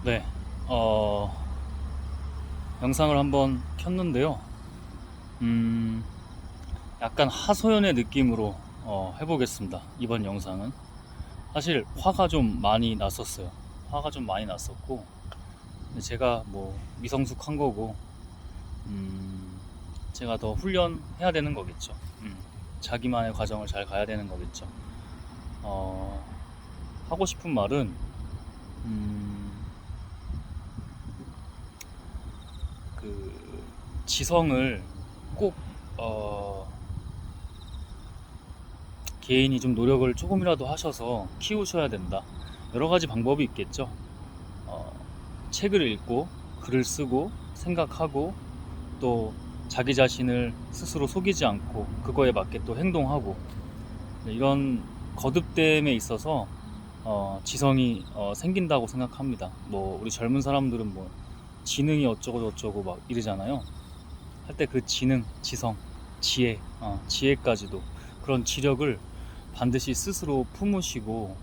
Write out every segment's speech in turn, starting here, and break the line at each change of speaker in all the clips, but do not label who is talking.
네, 영상을 한번 켰는데요. 음, 약간 하소연의 느낌으로 해보겠습니다. 이번 영상은 사실 화가 좀 많이 났었어요. 화가 좀 많이 났었고, 근데 제가 뭐 미성숙한 거고, 음, 제가 더 훈련해야 되는 거겠죠. 자기만의 과정을 잘 가야 되는 거겠죠. 어, 하고 싶은 말은 음, 그 지성을 꼭 어, 개인이 좀 노력을 조금이라도 하셔서 키우셔야 된다. 여러 가지 방법이 있겠죠. 어, 책을 읽고 글을 쓰고 생각하고 또 자기 자신을 스스로 속이지 않고 그거에 맞게 또 행동하고, 네, 이런 거듭됨에 있어서 지성이 생긴다고 생각합니다. 뭐 우리 젊은 사람들은 뭐 지능이 어쩌고 저쩌고 막 이러잖아요. 할 때 그 지능, 지성, 지혜, 지혜까지도 그런 지력을 반드시 스스로 품으시고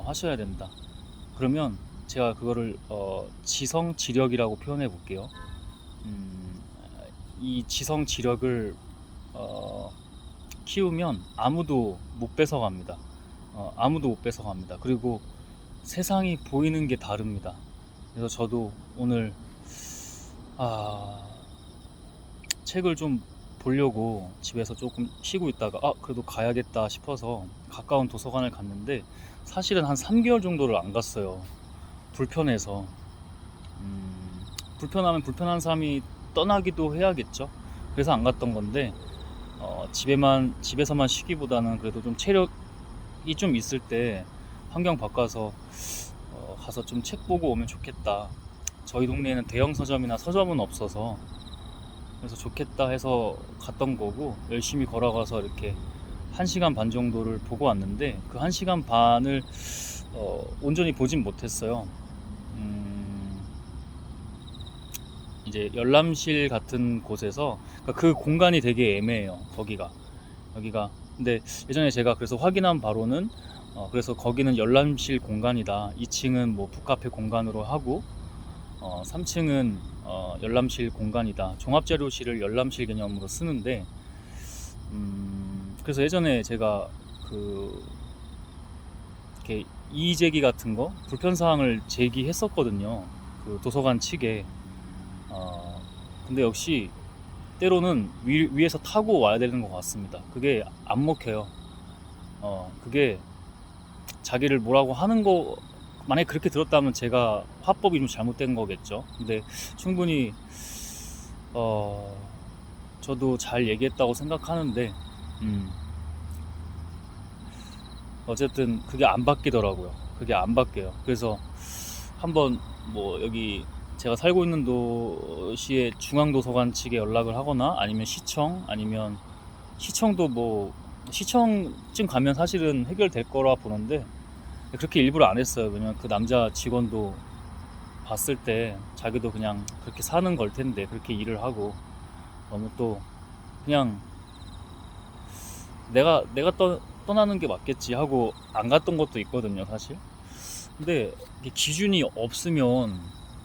하셔야 된다. 그러면 제가 그거를 지성 지력이라고 표현해 볼게요. 음, 이 지성 지력을 어, 키우면 아무도 못 뺏어갑니다. 아무도 못 뺏어갑니다. 그리고 세상이 보이는 게 다릅니다. 그래서 저도 오늘 아, 책을 좀 보려고 집에서 조금 쉬고 있다가 그래도 가야겠다 싶어서 가까운 도서관을 갔는데 사실은 한 3개월 정도를 안 갔어요. 불편해서. 불편하면 불편한 사람이 떠나기도 해야겠죠. 그래서 안 갔던 건데 집에서만 쉬기보다는 그래도 좀 체력이 좀 있을 때 환경 바꿔서 가서 좀 책 보고 오면 좋겠다. 저희 동네에는 대형 서점이나 서점은 없어서 그래서 좋겠다 해서 갔던 거고, 열심히 걸어가서 이렇게 1시간 반 정도를 보고 왔는데 그 1시간 반을 온전히 보진 못했어요. 음, 이제 열람실 같은 곳에서, 그러니까 그 공간이 되게 애매해요. 여기가 근데 예전에 제가 그래서 확인한 바로는 그래서 거기는 열람실 공간이다. 2층은 뭐 북카페 공간으로 하고 3층은 열람실 공간이다. 종합자료실을 열람실 개념으로 쓰는데, 그래서 예전에 제가 그 이렇게 이의 제기 같은 거 불편 사항을 제기했었거든요. 그 도서관 측에. 어, 근데 역시 때로는 위에서 타고 와야 되는 것 같습니다. 그게 안 먹혀요. 그게 자기를 뭐라고 하는 거, 만약에 그렇게 들었다면 제가 화법이 좀 잘못된 거겠죠. 근데 충분히 어, 저도 잘 얘기했다고 생각하는데, 음, 어쨌든 그게 안 바뀌더라고요. 그게 안 바뀌어요. 그래서 한번 뭐 여기 제가 살고 있는 도시의 중앙도서관 측에 연락을 하거나 아니면 시청, 아니면 시청도 뭐 시청쯤 가면 사실은 해결될 거라 보는데 그렇게 일부러 안 했어요. 왜냐면 그 남자 직원도 봤을 때 자기도 그냥 그렇게 사는 걸 텐데 그렇게 일을 하고 너무 또 그냥 내가 떠나는 게 맞겠지 하고 안 갔던 것도 있거든요, 사실. 근데 이게 기준이 없으면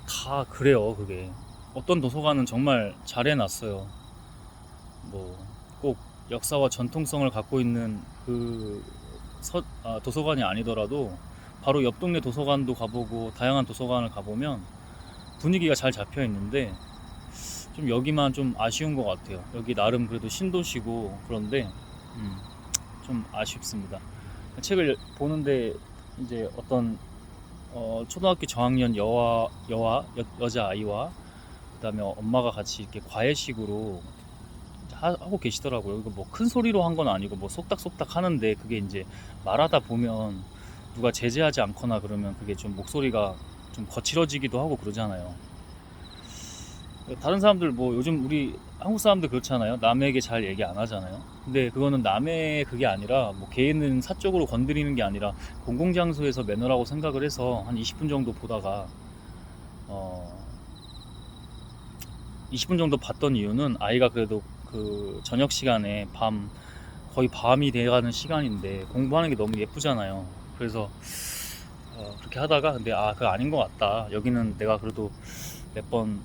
다 그래요. 그게 어떤 도서관은 정말 잘 해놨어요. 뭐 꼭 역사와 전통성을 갖고 있는 그 도서관이 아니더라도 바로 옆 동네 도서관도 가보고 다양한 도서관을 가보면 분위기가 잘 잡혀 있는데, 좀 여기만 좀 아쉬운 것 같아요. 여기 나름 그래도 신도시고 그런데 음, 좀 아쉽습니다. 책을 보는데 이제 어떤 초등학교 저학년 여자 아이와 그다음에 엄마가 같이 이렇게 과외식으로 하고 계시더라고요. 이거 뭐 큰 소리로 한 건 아니고 뭐 속닥속닥 하는데 그게 이제 말하다 보면 누가 제재하지 않거나 그러면 그게 좀 목소리가 좀 거칠어지기도 하고 그러잖아요. 다른 사람들 뭐 요즘 우리 한국 사람들 그렇잖아요. 남에게 잘 얘기 안 하잖아요. 근데 그거는 남의 그게 아니라 뭐 개인은 사적으로 건드리는 게 아니라 공공장소에서 매너라고 생각을 해서 한 20분 정도 보다가 어 20분 정도 봤던 이유는 아이가 그래도 그 저녁 시간에 거의 밤이 돼가는 시간인데 공부하는 게 너무 예쁘잖아요. 그래서 그렇게 하다가 근데 그거 아닌 것 같다. 여기는 내가 그래도 몇 번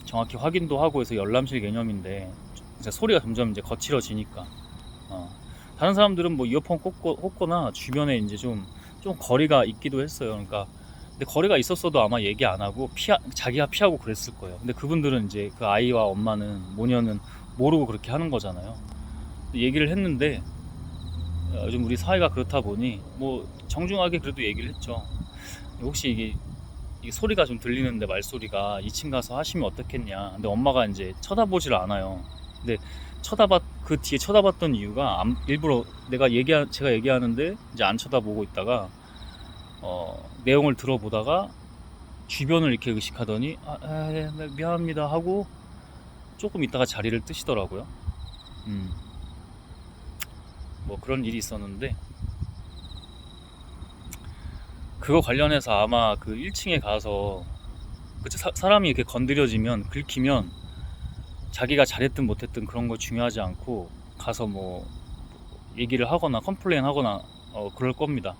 정확히 확인도 하고 해서 열람실 개념인데 이제 소리가 점점 이제 거칠어지니까 다른 사람들은 뭐 이어폰 꽂거나 주변에 이제 좀 거리가 있기도 했어요. 그러니까 근데 거리가 있었어도 아마 얘기 안 하고 자기가 피하고 그랬을 거예요. 근데 그분들은 이제 그 아이와 엄마는 모녀는 모르고 그렇게 하는 거잖아요. 얘기를 했는데 요즘 우리 사회가 그렇다 보니 뭐 정중하게 그래도 얘기를 했죠. 혹시 이게 소리가 좀 들리는데 말소리가 2층 가서 하시면 어떻겠냐. 근데 엄마가 이제 쳐다보질 않아요. 근데 그 뒤에 쳐다봤던 이유가 일부러 제가 얘기하는데 이제 안 쳐다보고 있다가 내용을 들어보다가 주변을 이렇게 의식하더니 네, 미안합니다 하고 조금 있다가 자리를 뜨시더라고요. 뭐 그런 일이 있었는데 그거 관련해서 아마 그 1층에 가서 사람이 이렇게 건드려지면 긁히면 자기가 잘했든 못했든 그런 거 중요하지 않고 가서 뭐 얘기를 하거나 컴플레인 하거나 그럴 겁니다.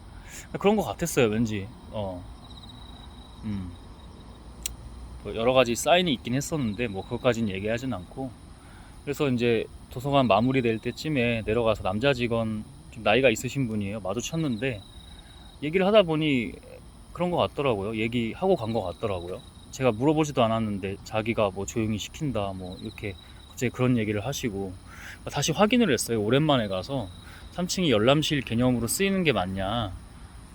그런 거 같았어요 왠지. 뭐 여러 가지 사인이 있긴 했었는데 뭐 그것까지는 얘기하진 않고 그래서 이제 도서관 마무리될 때쯤에 내려가서 남자 직원 좀 나이가 있으신 분이에요. 마주쳤는데 얘기를 하다 보니 그런 거 같더라고요. 얘기하고 간 거 같더라고요. 제가 물어보지도 않았는데 자기가 뭐 조용히 시킨다 뭐 이렇게 갑자기 그런 얘기를 하시고 다시 확인을 했어요. 오랜만에 가서 3층이 열람실 개념으로 쓰이는 게 맞냐,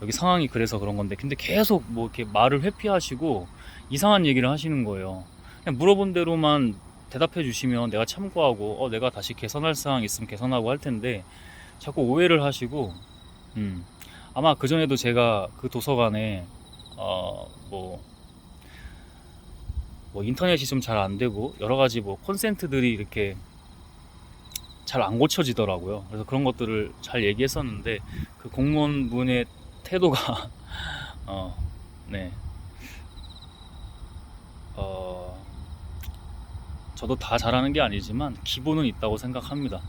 여기 상황이 그래서 그런 건데, 근데 계속 뭐 이렇게 말을 회피하시고 이상한 얘기를 하시는 거예요. 그냥 물어본 대로만 대답해 주시면 내가 참고하고 내가 다시 개선할 사항 있으면 개선하고 할 텐데 자꾸 오해를 하시고 아마 그전에도 제가 그 도서관에 뭐 인터넷이 좀 잘 안 되고 여러 가지 뭐 콘센트들이 이렇게 잘 안 고쳐지더라고요. 그래서 그런 것들을 잘 얘기했었는데 그 공무원분의 태도가 네. 저도 다 잘하는 게 아니지만 기본은 있다고 생각합니다.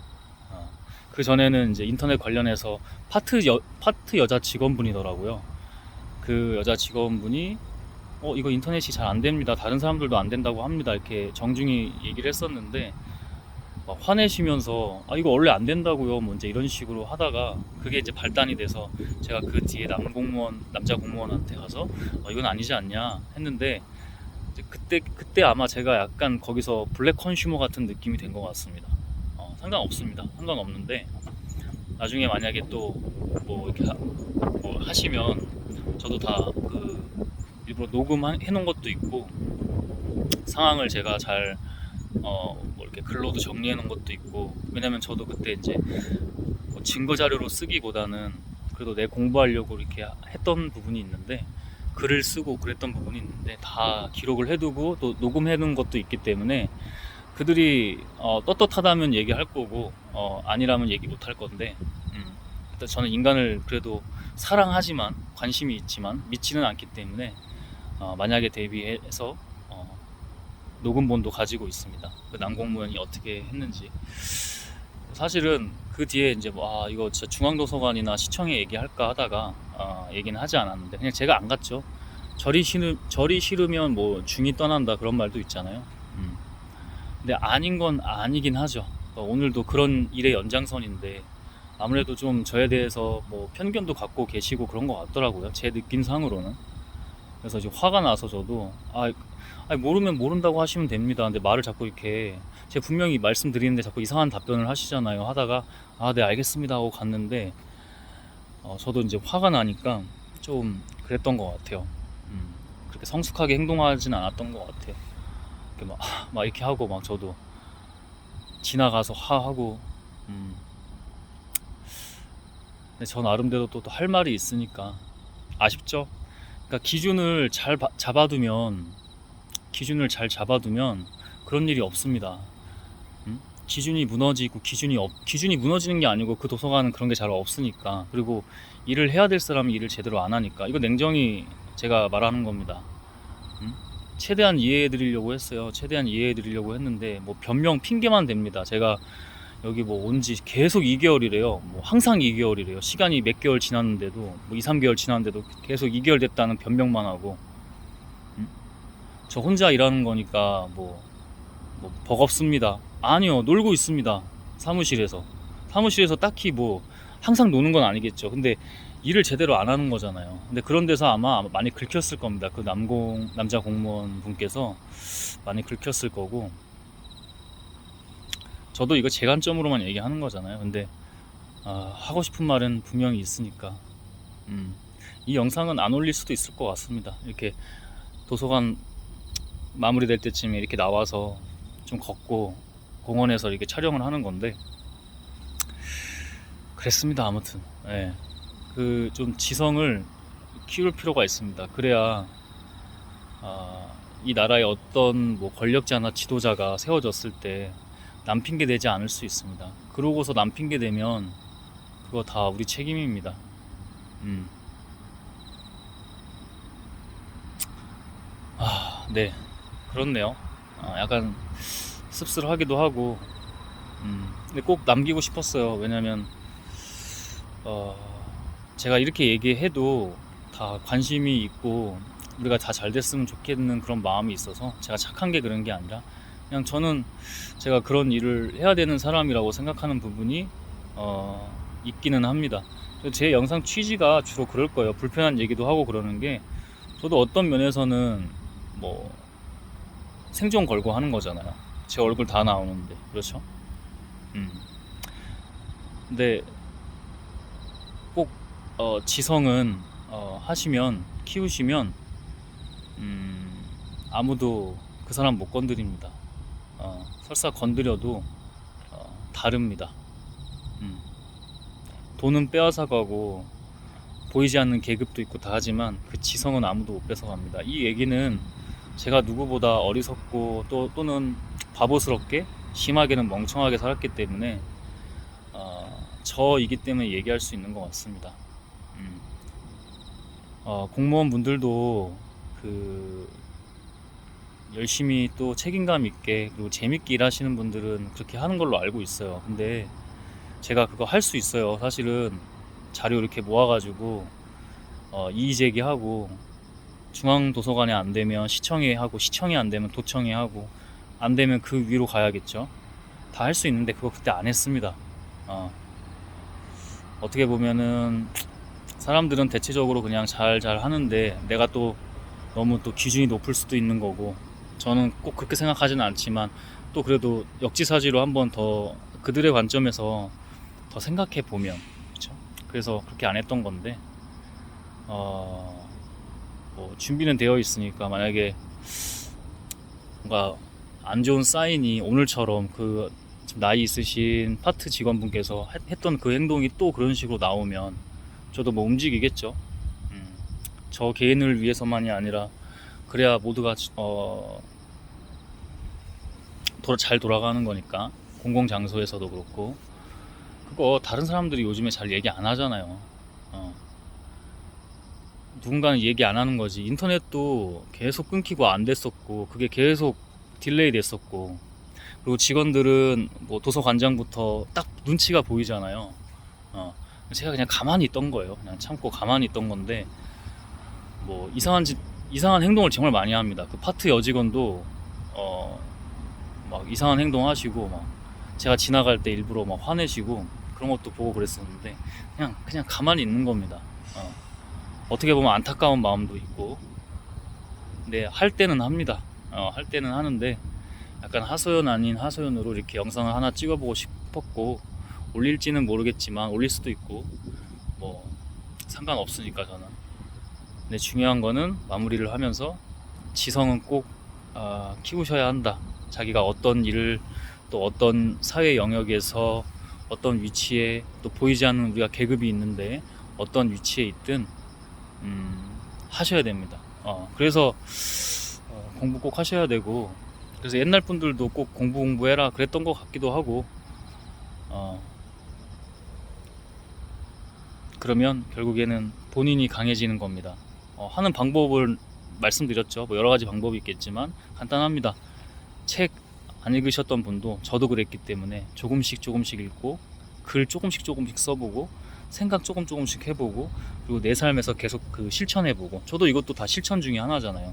그 전에는 이제 인터넷 관련해서 파트 여자 직원분이더라고요. 그 여자 직원분이 이거 인터넷이 잘 안 됩니다. 다른 사람들도 안 된다고 합니다. 이렇게 정중히 얘기를 했었는데 막 화내시면서 이거 원래 안 된다고요. 뭐 이제 이런 식으로 하다가 그게 이제 발단이 돼서 제가 그 뒤에 남자 공무원한테 가서 이건 아니지 않냐 했는데 이제 그때 아마 제가 약간 거기서 블랙 컨슈머 같은 느낌이 된 것 같습니다. 상관없습니다. 상관없는데 나중에 만약에 또 뭐 이렇게 뭐 하시면 저도 다 일부러 녹음해 놓은 것도 있고 상황을 제가 잘 뭐 이렇게 글로도 정리해 놓은 것도 있고, 왜냐면 저도 그때 이제 뭐 증거 자료로 쓰기보다는 그래도 내 공부하려고 이렇게 했던 부분이 있는데 글을 쓰고 그랬던 부분이 있는데 다 기록을 해두고 또 녹음해 놓은 것도 있기 때문에 그들이 떳떳하다면 얘기할 거고 아니라면 얘기 못 할 건데 일단 저는 인간을 그래도 사랑하지만 관심이 있지만 믿지는 않기 때문에 만약에 대비해서 녹음본도 가지고 있습니다. 그 남공무원이 어떻게 했는지. 사실은 그 뒤에 이제 이거 진짜 중앙도서관이나 시청에 얘기할까 하다가 얘기는 하지 않았는데 그냥 제가 안 갔죠. 절이 싫으면 뭐 중이 떠난다 그런 말도 있잖아요. 근데 아닌 건 아니긴 하죠. 오늘도 그런 일의 연장선인데 아무래도 좀 저에 대해서 뭐 편견도 갖고 계시고 그런 것 같더라고요. 제 느낌상으로는. 그래서 이제 화가 나서 저도 모르면 모른다고 하시면 됩니다. 근데 말을 자꾸 이렇게 제가 분명히 말씀드리는데 자꾸 이상한 답변을 하시잖아요. 하다가 네 알겠습니다 하고 갔는데 저도 이제 화가 나니까 좀 그랬던 것 같아요. 그렇게 성숙하게 행동하진 않았던 것 같아요. 이렇게 막 이렇게 하고 막 저도 지나가서 하고 근데 저 나름대로 또 할 말이 있으니까 아쉽죠. 그러니까 기준을 잘 잡아두면 그런 일이 없습니다. 기준이 무너지고 기준이 무너지는 게 아니고 그 도서관은 그런 게 잘 없으니까. 그리고 일을 해야 될 사람이 일을 제대로 안 하니까. 이거 냉정히 제가 말하는 겁니다. 최대한 이해해 드리려고 했어요. 최대한 이해해 드리려고 했는데 뭐 변명 핑계만 댑니다. 제가 여기 뭐 온 지 계속 2개월이래요. 뭐 항상 2개월이래요. 시간이 몇 개월 지났는데도, 뭐 2, 3개월 지났는데도 계속 2개월 됐다는 변명만 하고, 음? 저 혼자 일하는 거니까 뭐 버겁습니다. 아니요, 놀고 있습니다. 사무실에서. 사무실에서 딱히 뭐 항상 노는 건 아니겠죠. 근데 일을 제대로 안 하는 거잖아요. 근데 그런 데서 아마 많이 긁혔을 겁니다. 그 남자 공무원 분께서 많이 긁혔을 거고, 저도 이거 제 관점으로만 얘기하는 거잖아요. 근데 하고 싶은 말은 분명히 있으니까 이 영상은 안 올릴 수도 있을 것 같습니다. 이렇게 도서관 마무리될 때쯤에 이렇게 나와서 좀 걷고 공원에서 이렇게 촬영을 하는 건데, 그랬습니다. 아무튼 그 좀 지성을 키울 필요가 있습니다. 그래야 이 나라의 어떤 뭐 권력자나 지도자가 세워졌을 때 남 핑계 대지 않을 수 있습니다. 그러고서 남 핑계 대면 그거 다 우리 책임입니다. 네, 그렇네요. 약간 씁쓸하기도 하고, 근데 꼭 남기고 싶었어요. 왜냐면 제가 이렇게 얘기해도 다 관심이 있고 우리가 다 잘 됐으면 좋겠는 그런 마음이 있어서, 제가 착한 게 그런 게 아니라 그냥 저는 제가 그런 일을 해야 되는 사람이라고 생각하는 부분이 있기는 합니다. 제 영상 취지가 주로 그럴 거예요. 불편한 얘기도 하고 그러는 게, 저도 어떤 면에서는 뭐 생존 걸고 하는 거잖아요. 제 얼굴 다 나오는데, 그렇죠? 근데 꼭 지성은 하시면, 키우시면 아무도 그 사람 못 건드립니다. 설사 건드려도 다릅니다. 돈은 빼앗아가고 보이지 않는 계급도 있고 다 하지만 그 지성은 아무도 못 뺏어갑니다. 이 얘기는 제가 누구보다 어리석고 또는 바보스럽게, 심하게는 멍청하게 살았기 때문에 저이기 때문에 얘기할 수 있는 것 같습니다. 공무원 분들도 열심히 또 책임감 있게 그리고 재밌게 일하시는 분들은 그렇게 하는 걸로 알고 있어요. 근데 제가 그거 할 수 있어요. 사실은 자료 이렇게 모아가지고 이의 제기하고, 중앙도서관에 안 되면 시청에 하고, 시청에 안 되면 도청에 하고, 안 되면 그 위로 가야겠죠. 다 할 수 있는데 그거 그때 안 했습니다. 어떻게 보면은 사람들은 대체적으로 그냥 잘 하는데, 내가 또 너무 또 기준이 높을 수도 있는 거고, 저는 꼭 그렇게 생각하지는 않지만 또 그래도 역지사지로 한번 더 그들의 관점에서 더 생각해 보면, 그렇죠? 그래서 그렇게 안 했던 건데, 뭐 준비는 되어 있으니까, 만약에 뭔가 안 좋은 사인이 오늘처럼 그 나이 있으신 파트 직원분께서 했던 그 행동이 또 그런 식으로 나오면 저도 뭐 움직이겠죠. 저 개인을 위해서만이 아니라 그래야 모두가 잘 돌아가는 거니까. 공공장소에서도 그렇고, 그거 다른 사람들이 요즘에 잘 얘기 안 하잖아요. 누군가는 얘기 안 하는 거지. 인터넷도 계속 끊기고 안 됐었고, 그게 계속 딜레이 됐었고, 그리고 직원들은 뭐 도서관장부터 딱 눈치가 보이잖아요. 제가 그냥 가만히 있던 거예요. 그냥 참고 가만히 있던 건데, 뭐 이상한 행동을 정말 많이 합니다. 그 파트 여직원도 막 이상한 행동 하시고, 막 제가 지나갈 때 일부러 막 화내시고 그런 것도 보고 그랬었는데, 그냥 가만히 있는 겁니다. 어떻게 보면 안타까운 마음도 있고. 근데 할 때는 합니다. 할 때는 하는데, 약간 하소연 아닌 하소연으로 이렇게 영상을 하나 찍어보고 싶었고, 올릴지는 모르겠지만 올릴 수도 있고 뭐 상관없으니까 저는. 근데 중요한 거는 마무리를 하면서, 지성은 꼭 키우셔야 한다. 자기가 어떤 일을, 또 어떤 사회 영역에서 어떤 위치에, 또 보이지 않는 우리가 계급이 있는데 어떤 위치에 있든 하셔야 됩니다. 그래서 공부 꼭 하셔야 되고, 그래서 옛날 분들도 꼭 공부해라 그랬던 것 같기도 하고, 그러면 결국에는 본인이 강해지는 겁니다. 하는 방법을 말씀드렸죠. 뭐 여러 가지 방법이 있겠지만 간단합니다. 책 안 읽으셨던 분도 저도 그랬기 때문에 조금씩 읽고 글 조금씩 써보고 생각 조금씩 해보고 그리고 내 삶에서 계속 그 실천해보고 저도 이것도 다 실천 중에 하나잖아요.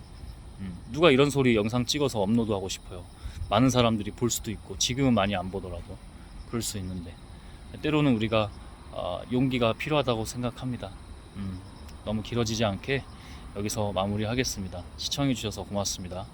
누가 이런 소리 영상 찍어서 업로드하고 싶어요. 많은 사람들이 볼 수도 있고 지금은 많이 안 보더라도 그럴 수 있는데 때로는 우리가 용기가 필요하다고 생각합니다. 너무 길어지지 않게 여기서 마무리하겠습니다. 시청해주셔서 고맙습니다.